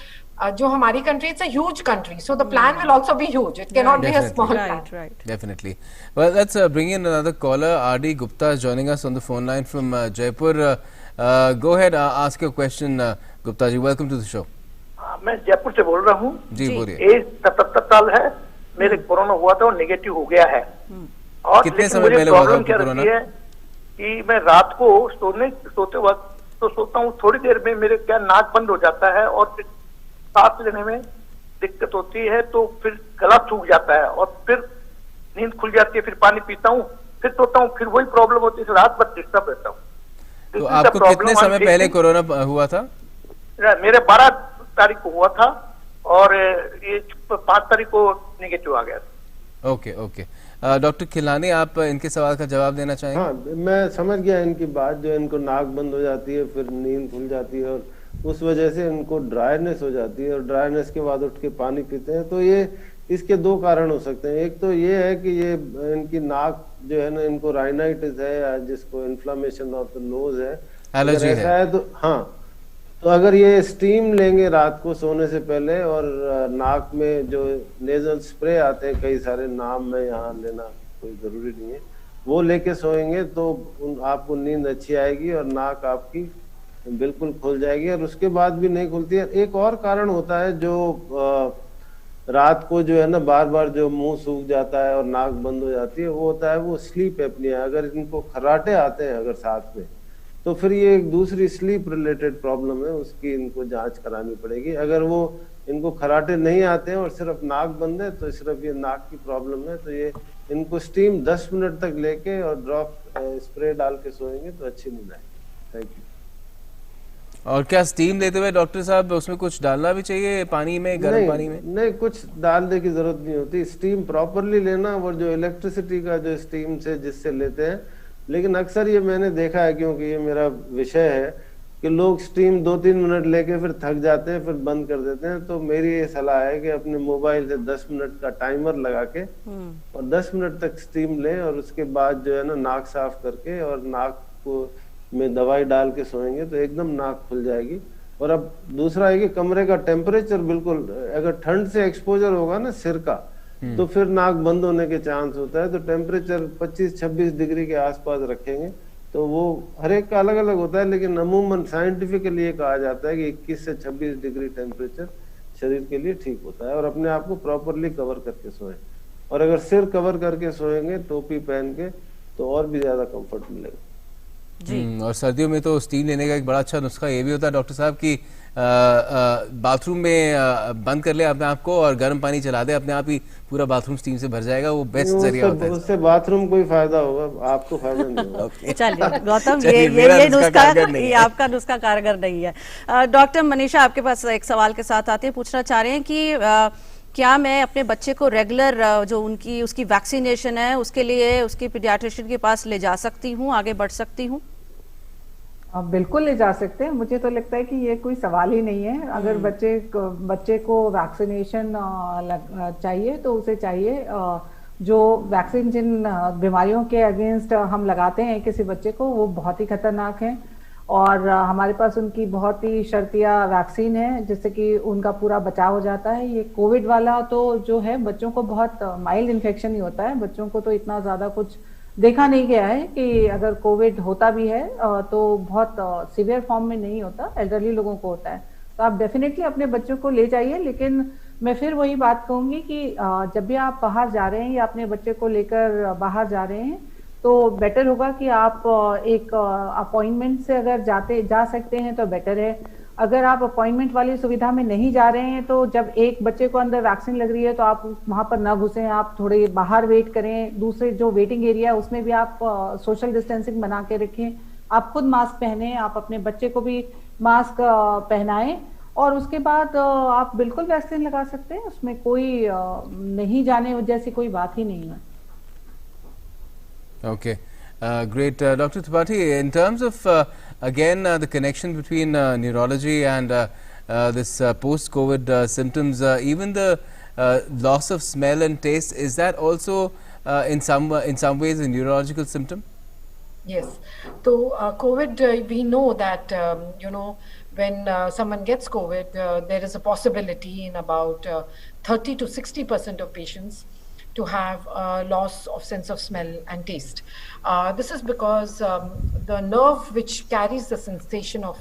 जो हमारी country, it's a huge country, so the plan will also be huge. It cannot be a small plan. Right. Definitely. Well, let's bring in another caller. R.D. Gupta is joining us on the phone line from Jaipur. Go ahead, ask your question, Gupta ji. Welcome to the show. मैं जयपुर से बोल रहा हूँ जी, बोलिए। As 77 साल है, मेरे corona हुआ था और नेगेटिव हो गया है। और कितने समय पहले हुआ था आपको कोरोना? है कि मैं रात को सोते वक्त तो सोता हूँ, थोड़ी देर में मेरे क्या नाक बंद हो जाता है और सांस लेने में दिक्कत होती है, तो फिर गला सूख जाता है और फिर नींद खुल जाती है, फिर पानी पीता हूँ, फिर सोता हूँ, फिर वही प्रॉब्लम होती है, रात भर डिस्टर्ब रहता हूँ। तो आपको कितने समय पहले कोरोना हुआ था? मेरे 12 तारीख को हुआ था और ये 5 तारीख को नेगेटिव आ गया था। ओके ओके, डॉक्टर खिलानी आप इनके सवाल का जवाब देना चाहेंगे? हाँ, मैं समझ गया इनकी बात। जो इनको नाक बंद हो जाती है, फिर नींद खुल जाती है और उस वजह से इनको ड्राइनेस हो जाती है और ड्राइनेस के बाद उठ के पानी पीते हैं। तो ये इसके दो कारण हो सकते हैं। एक तो ये है कि ये इनकी नाक जो है ना, इनको राइनाइटिस है या जिसको इन्फ्लामेशन ऑफ द नोज है, एलर्जी है तो हाँ, तो अगर ये स्टीम लेंगे रात को सोने से पहले और नाक में जो नेजल स्प्रे आते हैं कई सारे, नाम में यहाँ लेना कोई जरूरी नहीं है, वो लेके सोएंगे तो आपको नींद अच्छी आएगी और नाक आपकी बिल्कुल खुल जाएगी। और उसके बाद भी नहीं खुलती है। एक और कारण होता है जो रात को जो है ना बार बार जो मुंह सूख जाता है और नाक बंद हो जाती है, वो होता है वो स्लीप एपनिया। अगर इनको खर्राटे आते हैं अगर साथ में, तो फिर ये एक दूसरी स्लीप रिलेटेड प्रॉब्लम है, उसकी इनको जांच करानी पड़ेगी। अगर वो इनको खर्राटे नहीं आते हैं और सिर्फ नाक बंद है, तो सिर्फ ये नाक की प्रॉब्लम है, तो ये इनको स्टीम 10 मिनट तक लेके और ड्रॉप स्प्रे डाल के सोएंगे तो अच्छी नींद आएगी। Thank you. और क्या स्टीम लेते हुए डॉक्टर साहब उसमें कुछ डालना भी चाहिए पानी में, गर्म पानी में? नहीं, कुछ डालने की जरूरत नहीं होती। स्टीम प्रॉपरली लेना, और जो इलेक्ट्रिसिटी का जो स्टीम से जिससे लेते हैं, लेकिन अक्सर ये मैंने देखा है, क्योंकि ये मेरा विषय है, कि लोग स्टीम 2-3 मिनट लेके फिर थक जाते हैं, फिर बंद कर देते हैं। तो मेरी ये सलाह है कि अपने मोबाइल से 10 मिनट का टाइमर लगा के और 10 मिनट तक स्टीम लें और उसके बाद जो है ना नाक साफ करके और नाक को में दवाई डाल के सोएंगे तो एकदम नाक खुल जाएगी। और अब दूसरा है कि कमरे का टेम्परेचर बिल्कुल, अगर ठंड से एक्सपोजर होगा ना सिर का, तो फिर नाक बंद होने के चांस होता है। तो टेम्परेचर 25-26 डिग्री के आसपास रखेंगे। तो वो हर एक का अलग अलग होता है, लेकिन अमूमन साइंटिफिकली ये कहा जाता है कि 21 से 26 डिग्री टेम्परेचर शरीर के लिए ठीक होता है। और अपने आप को प्रॉपरली कवर करके सोएं। और अगर सिर कवर करके सोएंगे टोपी पहन के, तो और भी ज्यादा कंफर्ट मिलेगा। और सर्दियों में तो स्टीम लेने का एक बड़ा अच्छा नुस्खा ये भी होता है डॉक्टर साहब कि बाथरूम में बंद कर ले अपने आप को और गर्म पानी चला दे, अपने आप ही पूरा बाथरूम स्टीम से भर जाएगा। वो बेस्ट जरिया होता है। उससे बाथरूम को ही फायदा होगा, आपको फायदा नहीं होगा। चलिए गौतम, ये नुस्खा ये आपका नुस्खा कारगर नहीं है। डॉक्टर मनीषा आपके पास एक सवाल के साथ आते हैं, पूछना चाह रहे हैं कि क्या मैं अपने बच्चे को रेगुलर जो उसकी वैक्सीनेशन है उसके लिए उसके पीडियाट्रिशियन के पास ले जा सकती हूँ, आगे बढ़ सकती हूँ? आप बिल्कुल ले जा सकते हैं। मुझे तो लगता है कि ये कोई सवाल ही नहीं है। अगर बच्चे को वैक्सीनेशन चाहिए तो उसे चाहिए। जो वैक्सीन जिन बीमारियों के अगेंस्ट हम लगाते हैं किसी बच्चे को, वो बहुत ही खतरनाक है। और हमारे पास उनकी बहुत ही शर्तिया वैक्सीन है जिससे कि उनका पूरा बचाव हो जाता है। ये कोविड वाला तो जो है बच्चों को बहुत माइल्ड इन्फेक्शन ही होता है। बच्चों को तो इतना ज़्यादा कुछ देखा नहीं गया है कि अगर कोविड होता भी है तो बहुत सीवियर फॉर्म में नहीं होता, एल्डरली लोगों को होता है। तो आप डेफिनेटली अपने बच्चों को ले जाइए। लेकिन मैं फिर वही बात कहूँगी कि जब भी आप बाहर जा रहे हैं या अपने बच्चे को लेकर बाहर जा रहे हैं, तो बेटर होगा कि आप एक अपॉइंटमेंट से अगर जा सकते हैं तो बेटर है। अगर आप अपॉइंटमेंट वाली सुविधा में नहीं जा रहे हैं, तो जब एक बच्चे को अंदर वैक्सीन लग रही है तो आप वहां पर ना घुसें, आप थोड़े बाहर वेट करें। दूसरे जो वेटिंग एरिया है उसमें भी आप सोशल डिस्टेंसिंग बना के रखें। आप खुद मास्क पहने, आप अपने बच्चे को भी मास्क पहनाएं और उसके बाद आप बिल्कुल वैक्सीन लगा सकते हैं। उसमें कोई नहीं जाने जैसी कोई बात ही नहीं है। Okay, great. Dr. Tripathi, in terms of again the connection between neurology and this post-COVID symptoms, even the loss of smell and taste, is that also in some ways a neurological symptom? Yes. So COVID, we know that when someone gets COVID, there is a possibility in about 30 to 60% of patients to have a loss of sense of smell and taste. This is because the nerve which carries the sensation of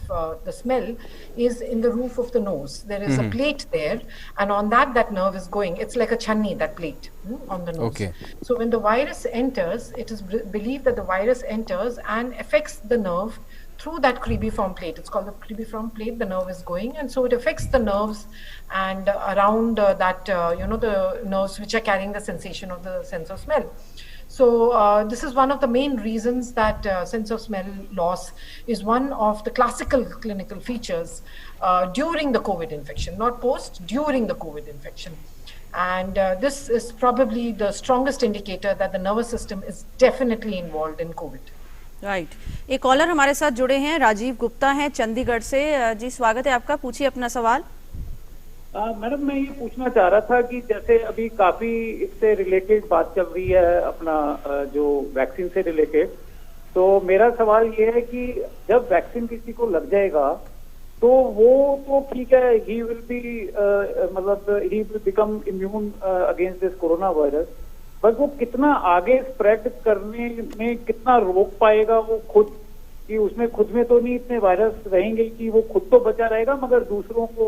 the smell is in the roof of the nose. There is a plate there, and on that nerve is going. It's like a channi, that plate on the nose. Okay. So when the virus enters, it is believed that the virus enters and affects the nerve through that cribriform plate. It's called the cribriform plate. The nerve is going, and so it affects the nerves and around that, the nerves which are carrying the sensation of the sense of smell. So this is one of the main reasons that sense of smell loss is one of the classical clinical features during the COVID infection, not post, during the COVID infection. And this is probably the strongest indicator that the nervous system is definitely involved in COVID. Right एक collar हमारे साथ जुड़े हैं, राजीव गुप्ता हैं चंडीगढ़ से। जी स्वागत है आपका, पूछिए अपना सवाल। मैडम मैं ये पूछना चाह रहा था कि जैसे अभी काफी इससे रिलेटेड बात चल रही है अपना जो वैक्सीन से रिलेटेड, तो मेरा सवाल ये है कि जब वैक्सीन किसी को लग जाएगा तो वो तो ठीक है, ही विल बी मतलब he will become immune against this corona virus, but वो कितना आगे स्प्रेड करने में कितना रोक पाएगा वो खुद, कि उसमें खुद में तो नहीं इतने वायरस रहेंगे कि वो खुद तो बचा रहेगा मगर दूसरों को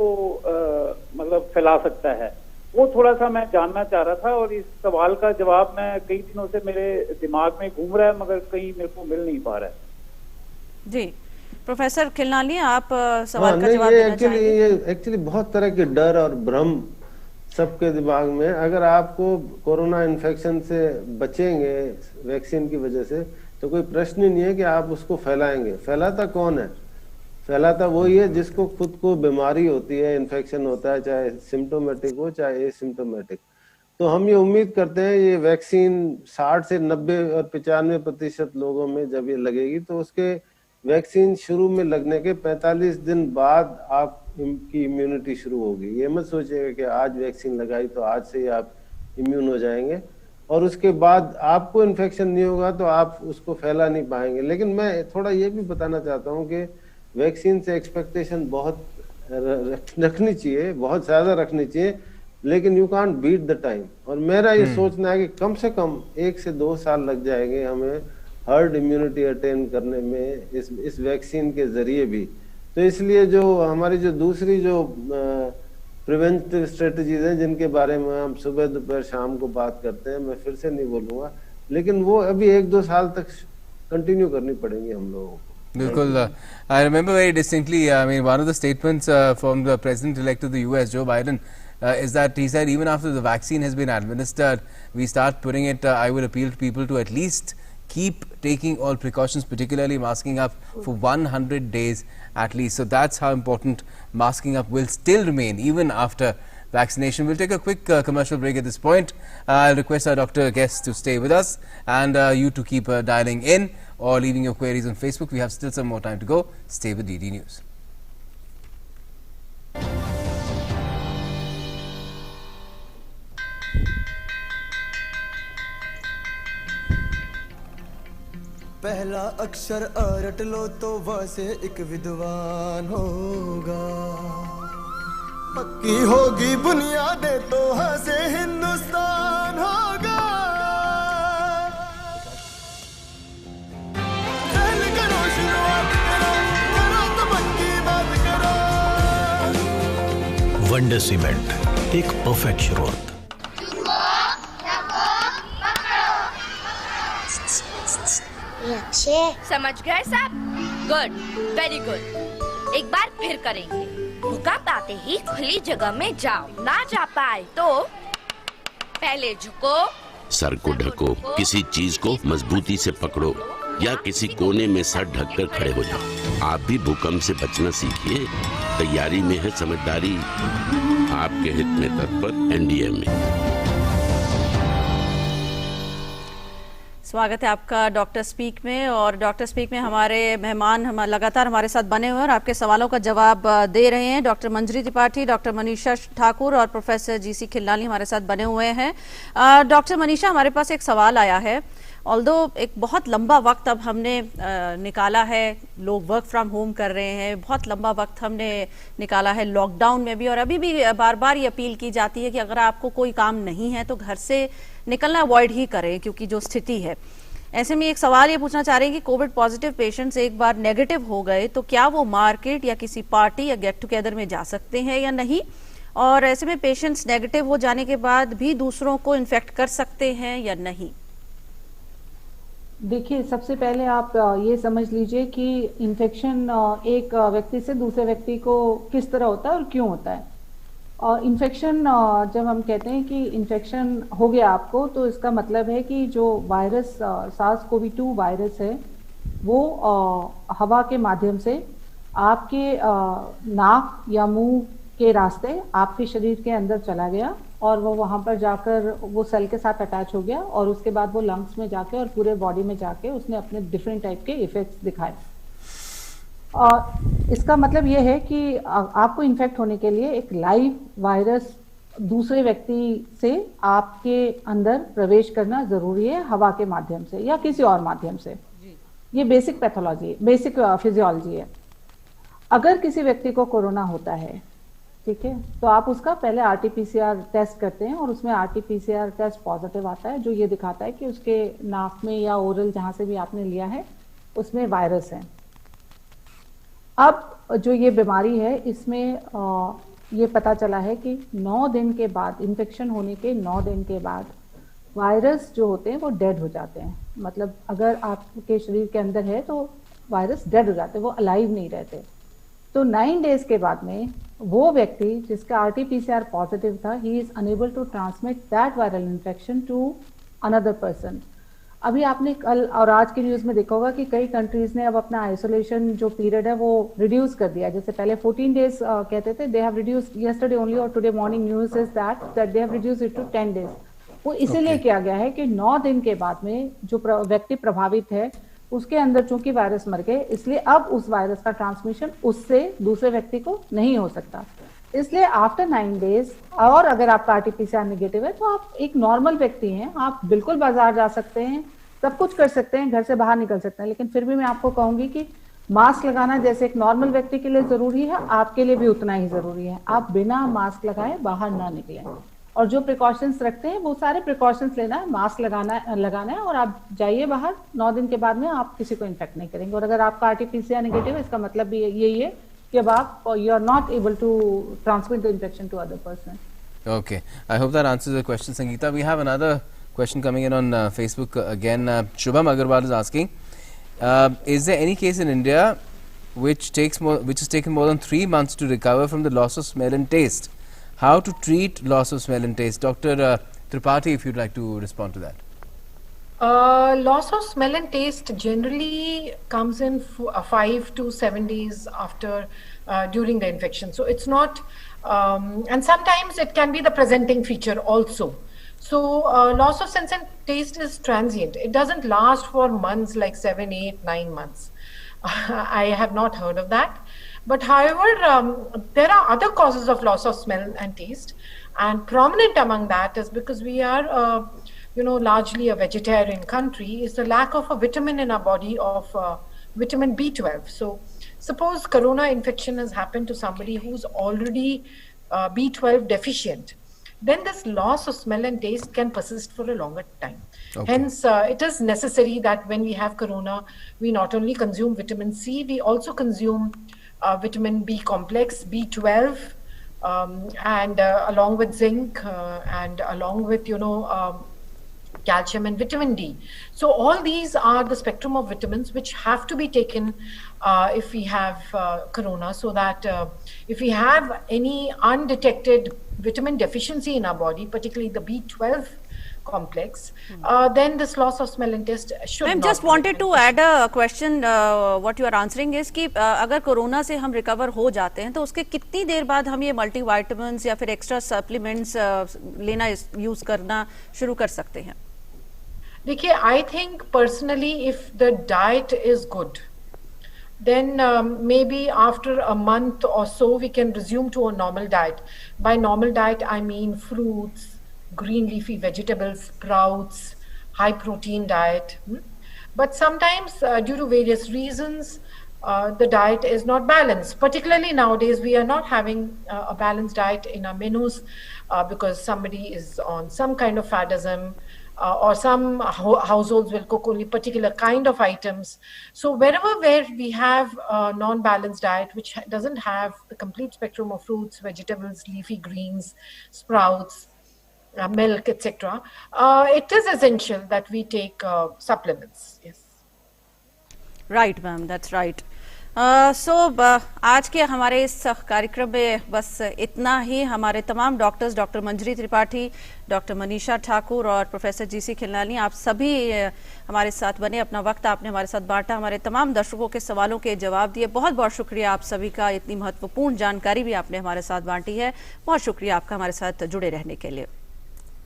मतलब फैला सकता है, वो थोड़ा सा मैं जानना चाह रहा था। और इस सवाल का जवाब मैं कई दिनों से मेरे दिमाग में घूम रहा है मगर कहीं मेरे को मिल नहीं पा रहा है। जी प्रोफेसर खिलनाली, आप सवाल का जवाब देना चाहेंगे? ये एक्चुअली बहुत तरह के डर और भ्रम सबके दिमाग में। अगर आपको कोरोना इन्फेक्शन से बचेंगे वैक्सीन की वजह से तो कोई प्रश्न ही नहीं है कि आप उसको फैलाएंगे। फैलाता कौन है? फैलाता वही है जिसको खुद को बीमारी होती है, इन्फेक्शन होता है, चाहे सिम्टोमेटिक हो चाहे एसिम्टोमेटिक। तो हम ये उम्मीद करते हैं ये वैक्सीन 60 से 90 और 95% लोगों में जब ये लगेगी तो उसके वैक्सीन शुरू में लगने के 45 दिन बाद आपकी इम्यूनिटी शुरू होगी। ये मत सोचिएगा कि आज वैक्सीन लगाई तो आज से ही आप इम्यून हो जाएंगे और उसके बाद आपको इन्फेक्शन नहीं होगा तो आप उसको फैला नहीं पाएंगे। लेकिन मैं थोड़ा ये भी बताना चाहता हूँ कि वैक्सीन से एक्सपेक्टेशन बहुत रखनी चाहिए, बहुत ज्यादा रखनी चाहिए, लेकिन you can't beat the time. और मेरा ये सोचना है कि कम से कम 1 से 2 साल लग जाएंगे हमें हर्ड इम्यूनिटी अटेन करने में इस वैक्सीन के जरिए भी। तो इसलिए जो हमारी जो दूसरी जो प्रिवेंटिव स्ट्रेटजीज हैं जिनके बारे में हम सुबह दोपहर शाम को बात करते हैं, मैं फिर से नहीं बोलूंगा, लेकिन वो अभी 1-2 साल तक कंटिन्यू करनी पड़ेंगी हम लोगों को। बिल्कुल। I remember very distinctly, I mean, one of the statements from the President-elect of the US, Joe Biden, is that he said even after the vaccine has been administered, we start putting it, I would appeal to people to at least keep taking all precautions, particularly masking up for 100 days at least. So that's how important masking up will still remain even after vaccination. We'll take a quick commercial break at this point. I'll request our doctor guests to stay with us and you to keep dialing in or leaving your queries on Facebook. We have still some more time to go. Stay with DD News. पहला अक्षर रट लो तो वह से एक विद्वान होगा, पक्की होगी बुनियादें तो हाँ से हिंदुस्तान होगा। खेल करो, शुरुआत करो, करो तो पक्की बात करो। वंडर सीमेंट, एक परफेक्ट शुरुआत। समझ गए साहब? Good, very good. एक बार फिर करेंगे। भूकंप आते ही खुली जगह में जाओ, ना जा पाए तो पहले झुको, सर को ढको, किसी चीज को मजबूती से पकड़ो या किसी कोने में सर ढककर खड़े हो जाओ। आप भी भूकंप से बचना सीखिए। तैयारी में है समझदारी, आपके हित में तत्पर एनडीए में। स्वागत है आपका डॉक्टर स्पीक में। और डॉक्टर स्पीक में हमारे मेहमान लगातार हमारे साथ बने हुए हैं और आपके सवालों का जवाब दे रहे हैं। डॉक्टर मंजरी त्रिपाठी, डॉक्टर मनीषा ठाकुर और प्रोफेसर जीसी खिलनाली हमारे साथ बने हुए हैं। डॉक्टर मनीषा, हमारे पास एक सवाल आया है। ऑल्दो एक बहुत लंबा वक्त अब हमने निकाला है, लोग वर्क फ्रॉम होम कर रहे हैं, बहुत लंबा वक्त हमने निकाला है लॉकडाउन में भी, और अभी भी बार बार ये अपील की जाती है कि अगर आपको कोई काम नहीं है तो घर से निकलना अवॉइड ही करें क्योंकि जो स्थिति है। ऐसे में एक सवाल ये पूछना चाह रहे हैं कि कोविड पॉजिटिव पेशेंट्स एक बार नेगेटिव हो गए तो क्या वो मार्केट या किसी पार्टी या गेट टुगेदर में जा सकते हैं या नहीं, और ऐसे में पेशेंट्स नेगेटिव हो जाने के बाद भी दूसरों को इन्फेक्ट कर सकते हैं या नहीं? देखिए, सबसे पहले आप ये समझ लीजिए कि इन्फेक्शन एक व्यक्ति से दूसरे व्यक्ति को किस तरह होता है और क्यों होता है। और इन्फेक्शन, जब हम कहते हैं कि इन्फेक्शन हो गया आपको, तो इसका मतलब है कि जो वायरस SARS-CoV-2 वायरस है वो हवा के माध्यम से आपके नाक या मुंह के रास्ते आपके शरीर के अंदर चला गया और वो वहाँ पर जाकर वो सेल के साथ अटैच हो गया और उसके बाद वो लंग्स में जाके और पूरे बॉडी में जाके उसने अपने डिफरेंट टाइप के इफेक्ट्स दिखाए। और इसका मतलब ये है कि आपको इन्फेक्ट होने के लिए एक लाइव वायरस दूसरे व्यक्ति से आपके अंदर प्रवेश करना जरूरी है, हवा के माध्यम से या किसी और माध्यम से। ये बेसिक पैथोलॉजी, बेसिक फिजियोलॉजी है। अगर किसी व्यक्ति को कोरोना होता है, ठीक है, तो आप उसका पहले RT-PCR टेस्ट करते हैं और उसमें RT-PCR टेस्ट पॉजिटिव आता है, जो ये दिखाता है कि उसके नाक में या ओरल जहां से भी आपने लिया है उसमें वायरस है। अब जो ये बीमारी है इसमें ये पता चला है कि 9 दिन के बाद, इन्फेक्शन होने के 9 दिन के बाद वायरस जो होते हैं वो डेड हो जाते हैं। मतलब अगर आपके शरीर के अंदर है तो वायरस डेड हो जाते हैं, वो अलाइव नहीं रहते। तो 9 डेज के बाद में वो व्यक्ति जिसका RT-PCR पॉजिटिव था, he is unable to transmit that viral infection to another person. अभी आपने कल और आज की न्यूज़ में देखा होगा कि कई कंट्रीज ने अब अपना आइसोलेशन जो पीरियड है वो रिड्यूस कर दिया। जैसे पहले 14 डेज कहते थे, they have reduced yesterday only, और today morning news is that they have reduced it to 10 days. वो इसीलिए किया गया है कि 9 दिन के बाद में जो व्यक्ति प्रभावित है उसके अंदर चूंकि वायरस मर गए, इसलिए अब उस वायरस का ट्रांसमिशन उससे दूसरे व्यक्ति को नहीं हो सकता। इसलिए आफ्टर 9 डेज, और अगर आपका RT-PCR नेगेटिव है तो आप एक नॉर्मल व्यक्ति हैं, आप बिल्कुल बाजार जा सकते हैं, सब कुछ कर सकते हैं, घर से बाहर निकल सकते हैं। लेकिन फिर भी मैं आपको कहूंगी कि मास्क लगाना जैसे एक नॉर्मल व्यक्ति के लिए जरूरी है, आपके लिए भी उतना ही जरूरी है। आप बिना मास्क लगाए बाहर ना निकलें, और जो प्रिकॉशंस रखते हैं वो सारे प्रिकॉशंस लेना है, मास्क लगाना है और आप जाइए बाहर। 9 दिन के बाद में आप किसी को इन्फेक्ट नहीं करेंगे। और अगर आपका RT-PCR नेगेटिव है, इसका मतलब भी यही है कि अब आप you are not able to transmit the infection to other person. Okay, I hope that answers the question, Sangeeta. We have another question coming in on Facebook again. Shubham Agarwal is asking, is there any case in India which has taken more than 3 months to recover from the loss of smell and taste? How to treat loss of smell and taste? Dr. Tripathi, if you'd like to respond to that. Loss of smell and taste generally comes in 5 to 7 days after during the infection. So it's not, and sometimes it can be the presenting feature also. So loss of sense and taste is transient. It doesn't last for months, like 7, 8, 9 months. I have not heard of that. But however, there are other causes of loss of smell and taste, and prominent among that is because we are, largely a vegetarian country, is the lack of a vitamin in our body of vitamin B12. So suppose corona infection has happened to somebody who's already B12 deficient, then this loss of smell and taste can persist for a longer time. Okay. Hence, it is necessary that when we have corona, we not only consume vitamin C, we also consume vitamin B complex, B12, and along with zinc, and along with, calcium and vitamin D. So all these are the spectrum of vitamins which have to be taken if we have corona, so that if we have any undetected vitamin deficiency in our body, particularly the B12 complex, then this loss of smell and taste should not. I just wanted to add a question. What you are answering is कि अगर corona से हम recover हो जाते हैं तो उसके कितनी देर बाद हम ये मल्टीविटामिन्स या फिर एक्स्ट्रा सप्लीमेंट्स लेना यूज करना शुरू कर सकते हैं? देखिए, I think personally, if the diet is good, then maybe after a month or so we can resume to a normal diet. By normal diet, I mean fruits, green leafy vegetables, sprouts, high protein diet. But sometimes due to various reasons, the diet is not balanced. Particularly nowadays, we are not having a balanced diet in our menus because somebody is on some kind of fadism, or some households will cook only particular kind of items. So where we have a non-balanced diet which doesn't have the complete spectrum of fruits, vegetables, leafy greens, sprouts, milk, etc., it is essential that we take supplements. Yes. Right, ma'am, that's right. आज के हमारे इस कार्यक्रम में बस इतना ही। हमारे तमाम doctors, doctor Manjari Tripathi, doctor Manisha Thakur और प्रोफेसर जीसी खिलनानी, आप सभी हमारे साथ बने, अपना वक्त आपने हमारे साथ बांटा, हमारे तमाम दर्शकों के सवालों के जवाब दिए। बहुत बहुत शुक्रिया आप सभी का, इतनी महत्वपूर्ण जानकारी भी आपने हमारे साथ बांटी है। बहुत शुक्रिया आपका हमारे साथ जुड़े रहने के लिए।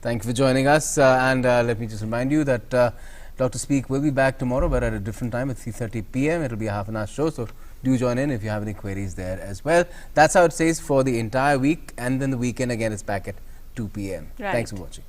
Thank you for joining us, and let me just remind you that Dr. Speak will be back tomorrow, but at a different time at 3:30 p.m. It will be a half-an-hour show, so do join in if you have any queries there as well. That's how it stays for the entire week, and then the weekend again is back at 2 p.m. Right. Thanks for watching.